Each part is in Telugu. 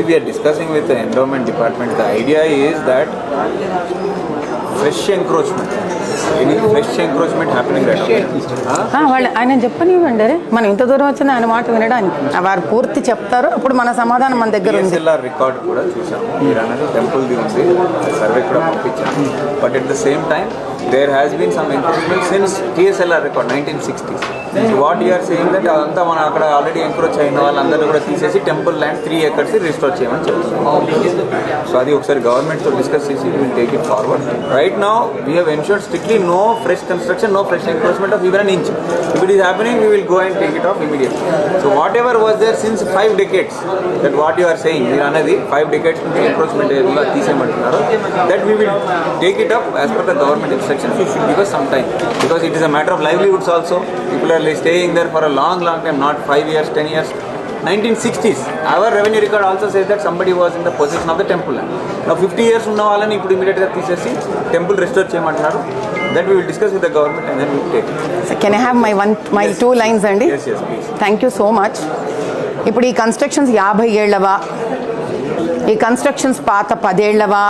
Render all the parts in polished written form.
we are discussing with the endowment department, the idea is that fresh encroachment, any fresh encroachment happening right now. వాళ్ళు ఆయన చెప్పనివ్వండి, మనం ఇంత దూరం వచ్చిన ఆయన మాట వినడానికి వారు పూర్తి చెప్తారు, అప్పుడు మన సమాధానం మన దగ్గర ఉంది. TSLR రికార్డ్ కూడా చూసాము, మీరు అన్నది టెంపుల్ది ఉంది, సర్వే కూడా పంపించాము. But at the same time there has been some encroachment since TSLR record 1960s. So what you are saying that అంతా మనం అక్కడ ఆల్రెడీ ఎంక్రోచ్ అయిన వాళ్ళందరూ కూడా తీసేసి టెంపుల్ ల్యాండ్ 3 acres రిస్టోర్ చేయమని చెప్తున్నాం. సో అది ఒకసారి గవర్నమెంట్తో డిస్కస్ చేసి will take it forward. Right now we have ensured strictly no fresh construction, no fresh encroachment of even an inch. If it is happening, we will go and take it off immediately. So whatever was there since 5 decades, that what you are saying, మీరు అనేది 5 decades నుంచి ఎంక్రోచ్మెంట్ ఏరియా తీసేయమంటున్నారు, that we will take it up as per the government instructions. You should give us some time, because it is a matter of livelihoods also. People are staying there for a long time, not 5 years, 10 years. 1960s, our revenue record also says that somebody was in the possession of the temple land. Now 50 years ఉన్న వాళ్ళని ఇప్పుడు ఇమీడియట్గా తీసేసి టెంపుల్ రెస్టోర్ చేయమంటున్నారు. That we will discuss with the government and then we will take it. So can I have my yes. 2 lines అండి? Yes, please. Thank you so much. ఇప్పుడు ఈ కన్స్ట్రక్షన్స్ 50 ఏళ్ళవా, ఈ కన్స్ట్రక్షన్స్ పాత 10 ఏళ్ళవా,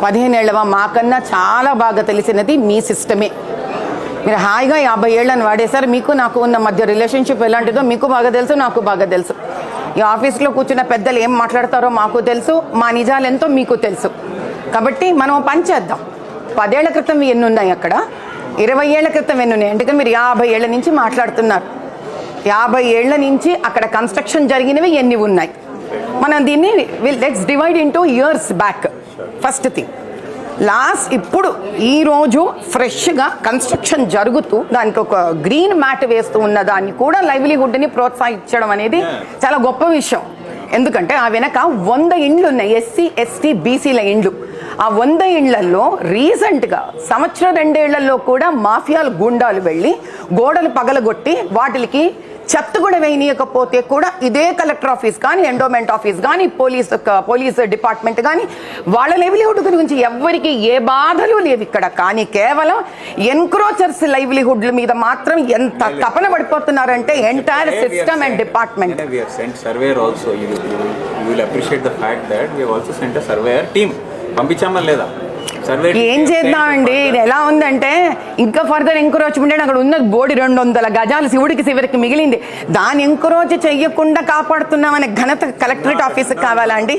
15 ఏళ్ళవా, మాకన్నా చాలా బాగా తెలిసినది మీ సిస్టమే. మీరు హాయిగా 50 ఏళ్ళని వాడేశారు. మీకు నాకు ఉన్న మధ్య రిలేషన్షిప్ ఎలాంటిదో మీకు బాగా తెలుసు, నాకు బాగా తెలుసు. ఈ ఆఫీస్లో కూర్చున్న పెద్దలు ఏం మాట్లాడతారో మాకు తెలుసు, మా నిజాలు ఎంతో మీకు తెలుసు. కాబట్టి మనం పని చేద్దాం. 10 ఏళ్ల క్రితం ఎన్ని ఉన్నాయి అక్కడ, 20 ఏళ్ల క్రితం ఎన్ని ఉన్నాయి, ఎందుకంటే మీరు 50 ఏళ్ల నుంచి మాట్లాడుతున్నారు. 50 ఏళ్ల నుంచి అక్కడ కన్స్ట్రక్షన్ జరిగినవి ఎన్ని ఉన్నాయి, మనం దీన్ని let's divide into years back. First thing, ఇప్పుడు ఈరోజు ఫ్రెష్గా కన్స్ట్రక్షన్ జరుగుతూ దానికి ఒక గ్రీన్ మ్యాట్ వేస్తూ ఉన్న దాన్ని కూడా లైవ్లీహుడ్ని ప్రోత్సహించడం అనేది చాలా గొప్ప విషయం. ఎందుకంటే ఆ వెనక 100 ఇండ్లు ఉన్నాయి, ఎస్సీ ఎస్టీ బీసీల ఇండ్లు. ఆ 100 ఇండ్లలో రీసెంట్గా 1-2 ఏళ్లలో కూడా మాఫియాలు గుండాలు వెళ్ళి గోడలు పగలగొట్టి వాటికి చెత్త కూడా వేయనీయకపోతే కూడా ఇదే కలెక్టర్ ఆఫీస్ కానీ, ఎండోమెంట్ ఆఫీస్ కానీ, పోలీస్ డిపార్ట్మెంట్ కానీ వాళ్ళ లైవ్లీహుడ్ గురించి ఎవ్వరికి ఏ బాధలు లేవు ఇక్కడ. కానీ కేవలం ఎన్క్రోచర్స్ లైవ్లీహుడ్ల మీద మాత్రం ఎంత తపన పడిపోతున్నారంటే ఎంటైర్ సిస్టమ్ అండ్ డిపార్ట్మెంట్. పంపించామా లేదా? ఏం చేద్దామండి, ఇది ఎలా ఉందంటే ఇంకా ఫర్దర్ ఎంక్రోచ్మెంట్. అక్కడ ఉన్న బోడి 200 గజాలు శివుడికి చివరికి మిగిలింది, దాన్ని ఎంక్రోచ్ చెయ్యకుండా కాపాడుతున్నామనే ఘనత కలెక్టరేట్ ఆఫీస్ కావాలా అండి?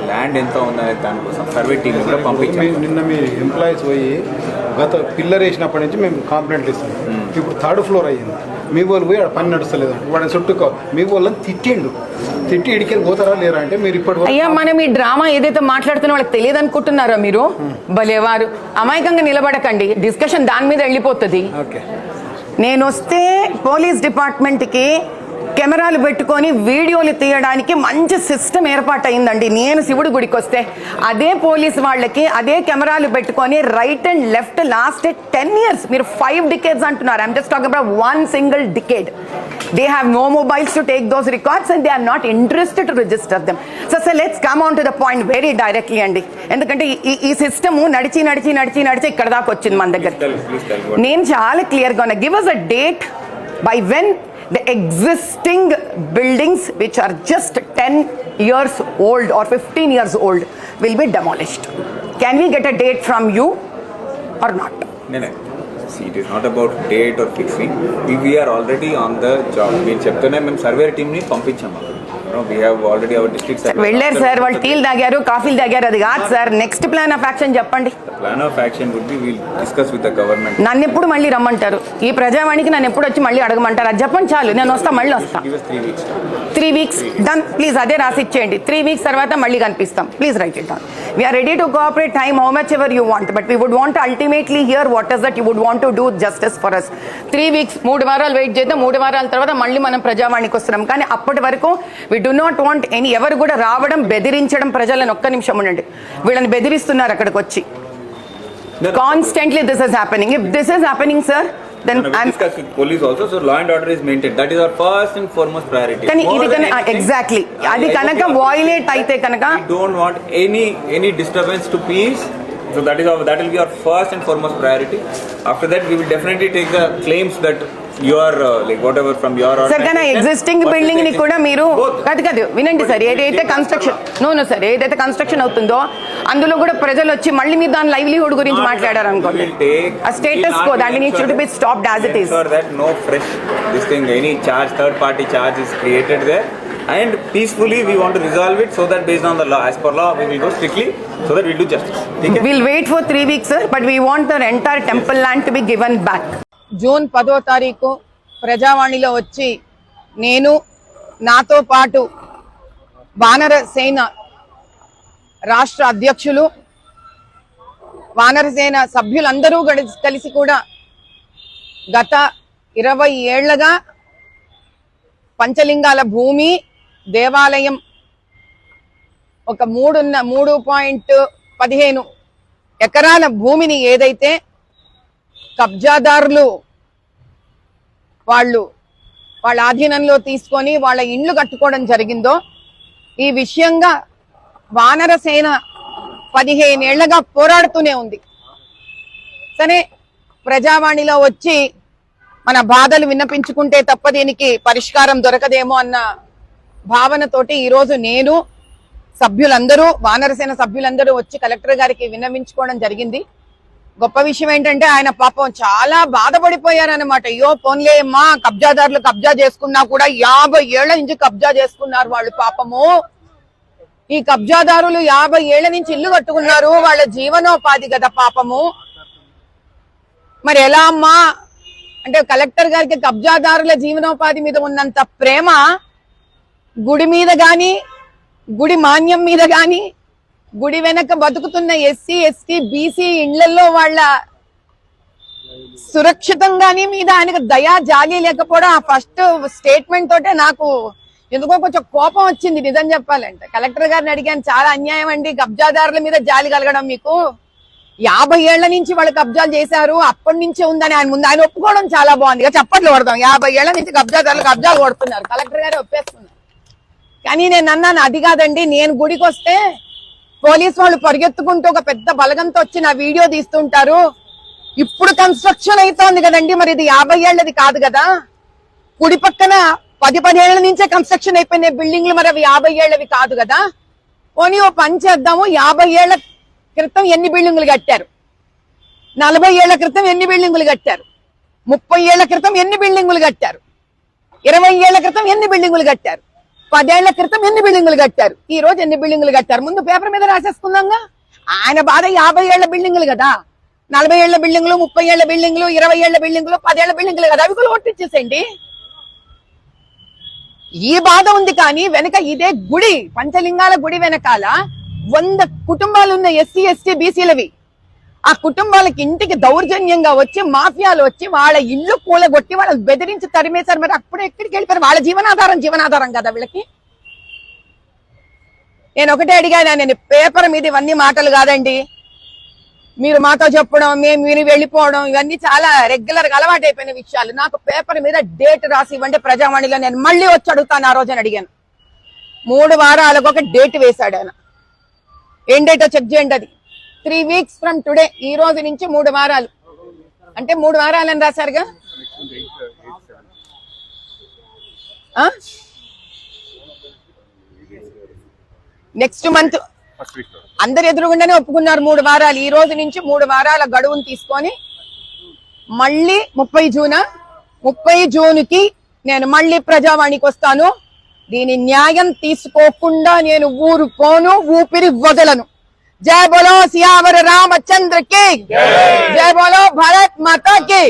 ల్యాండ్ ఎంత ఉందనే దానికోసం సర్వే టీం కూడా పంపించాం. నిన్న మీ ఎంప్లాయీస్ పోయి గత పిల్లర్ వేసినప్పటి నుంచి మేము కంప్లైంట్లు ఇస్తాం. ఇప్పుడు 3rd ఫ్లోర్ అయ్యింది, మీ వాళ్ళు పోయి ఆడ పని నడుస్తలేదు, వాడిని చుట్టూ మీ వాళ్ళని తిట్టి ఇడికెళ్ళి పోతారా లేరా అంటే మీరు ఇప్పటి అయ్యా మనం ఈ డ్రామా ఏదైతే మాట్లాడుతున్నా వాళ్ళకి తెలియదు అనుకుంటున్నారా మీరు? భలేవారు, అమాయకంగా నిలబడకండి, డిస్కషన్ దాని మీద వెళ్ళిపోతుంది. నేను వస్తే పోలీస్ డిపార్ట్మెంట్కి కెమెరాలు పెట్టుకొని వీడియోలు తీయడానికి మంచి సిస్టమ్ ఏర్పాటైందండి. నేను శివుడి గుడికి వస్తే అదే పోలీస్ వాళ్ళకి అదే కెమెరాలు పెట్టుకొని right and left last 10 years, మీరు 5 decades అంటున్నారు. I'm just talking about 1 single decade. They have no mobiles to take those records and they are not interested to register them. So let's come on to the point very directly అండి. ఎందుకంటే ఈ సిస్టమ్ నడిచి ఇక్కడ దాకా వచ్చింది మన దగ్గర. నేను చాలా క్లియర్గా ఉన్నా, give us a date by when the existing buildings which are just 10 years old or 15 years old will be demolished. Can we get a date from you or not? No. See, it is not about date or fixing. We are already on the job. మేము చెప్తూనే మేము సర్వే టీమ్ని పంపించాము. We have already our district secretary. వెళ్ళారు సార్, వాళ్ళు టీలు తాగారు, కాఫీలు తాగారు, అది కాదు sir. Next plan of action చెప్పండి. Plan of action would be we'll discuss with the government. నన్ను ఎప్పుడు మళ్ళీ రమ్మంటారు? ఈ ప్రజావాణికి నన్ను ఎప్పుడు వచ్చి మళ్ళీ అడగమంటారు? అది చెప్పండి చాలు, నేను వస్తా, మళ్ళీ వస్తా. 3 weeks డన్, ప్లీజ్ అదే రాసి ఇచ్చేయండి. 3 weeks తర్వాత మళ్ళీ కనిపిస్తాం. Please write it down. We are ready to cooperate, time how much ever you want, but we would want ultimately hear what is that you would want to do justice for us. 3 weeks 3 వారాలు వెయిట్ చేద్దాం. 3 వారాల తర్వాత మళ్ళీ మనం ప్రజావాణికి వస్తున్నాం. కానీ అప్పటి వరకు వీ డు నాట్ వాంట్ ఎవరు కూడా రావడం, బెదిరించడం ప్రజలను. ఒక్క నిమిషం ఉండండి, వీళ్ళని బెదిరిస్తున్నారు అక్కడికి వచ్చి. Constantly this is happening. If this is happening, sir, then we discuss with police also, so law and order is maintained. That is our first and foremost priority. Kani idi kana exactly adi kanaka violate aithe kanaka we don't want any disturbance to peace. So that will be our first and foremost priority. After that we will definitely take the claims that your like whatever from your sir కానీ ఎగ్జిస్టింగ్ బిల్డింగ్ ని కూడా మీరు కాదు వినండి సార్, ఏదైతే కన్స్ట్రక్షన్ నో సార్ ఏదైతే కన్స్ట్రక్షన్ అవుతుందో అందులో కూడా ప్రజలు వచ్చి మళ్ళీ మీరు దాని లైవ్లీహుడ్ గురించి మాట్లాడారు అనుకోండి, ఆ స్టేటస్ కో దాన్ని need to be stopped as it is. that no fresh this thing any charge third party charge is created there, and peacefully we want to resolve it so that based on the law, as per law we will go strictly so that we will do justice. Okay? We'll wait for 3 weeks sir, but we want the entire temple land to be given back. June 10వ తారీఖు ప్రజావాణిలో వచ్చి నేను నాతో పాటు వానర సేన రాష్ట్ర అధ్యక్షులు వానర సేన సభ్యులందరూ కలిసి కూడా గత 20 ఏళ్లుగా పంచలింగాల భూమి దేవాలయం ఒక 3.15 ఎకరాల భూమిని ఏదైతే కబ్జాదారులు వాళ్ళ ఆధీనంలో తీసుకొని వాళ్ళ ఇండ్లు కట్టుకోవడం జరిగిందో ఈ విషయంగా వానర సేన 15 ఏళ్లుగా పోరాడుతూనే ఉంది. సరే ప్రజావాణిలో వచ్చి మన బాధలు విన్నపించుకుంటే తప్ప దీనికి పరిష్కారం దొరకదేమో అన్న భావనతోటి ఈరోజు నేను సభ్యులందరూ వానరసేన సభ్యులందరూ వచ్చి కలెక్టర్ గారికి విన్నవించుకోవడం జరిగింది. గొప్ప విషయం ఏంటంటే ఆయన పాపం చాలా బాధపడిపోయారన్నమాట. అయ్యో పోన్లే అమ్మా, కబ్జాదారులు కబ్జా చేసుకున్నా కూడా 50 ఏళ్ల నుంచి కబ్జా చేసుకున్నారు వాళ్ళు పాపము. ఈ కబ్జాదారులు 50 ఏళ్ల నుంచి ఇల్లు కట్టుకున్నారు, వాళ్ళ జీవనోపాధి కదా పాపము. మరి ఎలా అమ్మా అంటే కలెక్టర్ గారికి కబ్జాదారుల జీవనోపాధి మీద ఉన్నంత ప్రేమ గుడి మీద గాని, గుడి మాన్యం మీద గాని, గుడి వెనక బతుకుతున్న ఎస్సీ ఎస్టీ బీసీ ఇళ్లలో వాళ్ళ సురక్షితంగాని మీద ఆయనకు దయా జాలి లేకపోవడం ఆ ఫస్ట్ స్టేట్మెంట్ తోటే నాకు ఎందుకో కొంచెం కోపం వచ్చింది. నిజం చెప్పాలంటే కలెక్టర్ గారిని అడిగాను, చాలా అన్యాయం అండి కబ్జాదారుల మీద జాలి కలగడం మీకు. 50 ఏళ్ల నుంచి వాళ్ళు కబ్జాలు చేశారు, అప్పటి నుంచే ఉందని ఆయన ముందు ఆయన ఒప్పుకోవడం చాలా బాగుంది. ఇక చప్పట్లు కొడతాం, 50 ఏళ్ల నుంచి కబ్జాదారులు కబ్జాలు కొడుతున్నారు, కలెక్టర్ గారే ఒప్పేస్తున్నారు. కానీ నేను అన్నాను అది కాదండి, నేను గుడికి వస్తే పోలీసు వాళ్ళు పరిగెత్తుకుంటూ ఒక పెద్ద బలగంతో వచ్చి నా వీడియో తీస్తుంటారు. ఇప్పుడు కన్స్ట్రక్షన్ అవుతోంది కదండి, మరి ఇది 50 ఏళ్లది కాదు కదా. కుడి పక్కన 10 ఏళ్ల నుంచే కన్స్ట్రక్షన్ అయిపోయిన బిల్డింగ్లు మరి అవి 50 ఏళ్లవి కాదు కదా. పోనీ ఓ పని చేద్దాము, 50 ఏళ్ల క్రితం ఎన్ని బిల్డింగులు కట్టారు, 40 ఏళ్ల క్రితం ఎన్ని బిల్డింగులు కట్టారు, 30 ఏళ్ల క్రితం ఎన్ని బిల్డింగులు కట్టారు, 20 ఏళ్ల క్రితం ఎన్ని బిల్డింగులు కట్టారు, 10 ఏళ్ల క్రితం ఎన్ని బిల్డింగులు కట్టారు, ఈ రోజు ఎన్ని బిల్డింగులు కట్టారు. ముందు పేపర్ మీద రాసేసుకుందాంగా. ఆయన బాధ 50 ఏళ్ల బిల్డింగులు కదా, 40 ఏళ్ల బిల్డింగులు, 30 ఏళ్ల బిల్డింగులు, 20 ఏళ్ల బిల్డింగులు, 10 ఏళ్ల బిల్డింగులు కదా, అవి కూడా కొట్టించేసేయండి. ఈ బాధ ఉంది. కానీ వెనక ఇదే గుడి, పంచలింగాల గుడి వెనకాల 100 కుటుంబాలు ఉన్న ఎస్సీ ఎస్టీ బీసీలవి. ఆ కుటుంబాలకి ఇంటికి దౌర్జన్యంగా వచ్చి మాఫియాలు వచ్చి వాళ్ళ ఇల్లు కూలగొట్టి వాళ్ళని బెదిరించి తరిమేశారు. మరి అప్పుడు ఎక్కడికి వెళ్ళిపోయారు? వాళ్ళ జీవనాధారం కదా వీళ్ళకి. నేను ఒకటే అడిగాను, నేను పేపర్ మీద ఇవన్నీ మాటలు కాదండి, మీరు మాతో చెప్పడం, మీరు వెళ్ళిపోవడం, ఇవన్నీ చాలా రెగ్యులర్ గా అలవాటు అయిపోయిన విషయాలు. నాకు పేపర్ మీద డేట్ రాసి ఇవ్వండి ప్రజావాణిలో, నేను మళ్ళీ వచ్చి అడుగుతాను. ఆ రోజున అడిగాను, 3 వారాలకు ఒక డేట్ వేశాడు ఆయన. ఏం డేటో చెక్ చేయండి. అది 3 weeks ఫ్రమ్ టుడే, ఈ రోజు నుంచి 3 వారాలు. అంటే 3 వారాలు అని రాశారుగా. నెక్స్ట్ మంత్ అందరు ఎదురుగుండానే ఒప్పుకున్నారు 3 వారాలు. ఈ రోజు నుంచి 3 వారాల గడువును తీసుకొని మళ్ళీ 30 జూన్కి నేను మళ్ళీ ప్రజావాణికి వస్తాను. దీని న్యాయం తీసుకోకుండా నేను ఊరుకోను, ఊపిరి వదలను. జై బోలో సియావర రామచంద్ర కి జై బోలో భారత్ మాతా కి.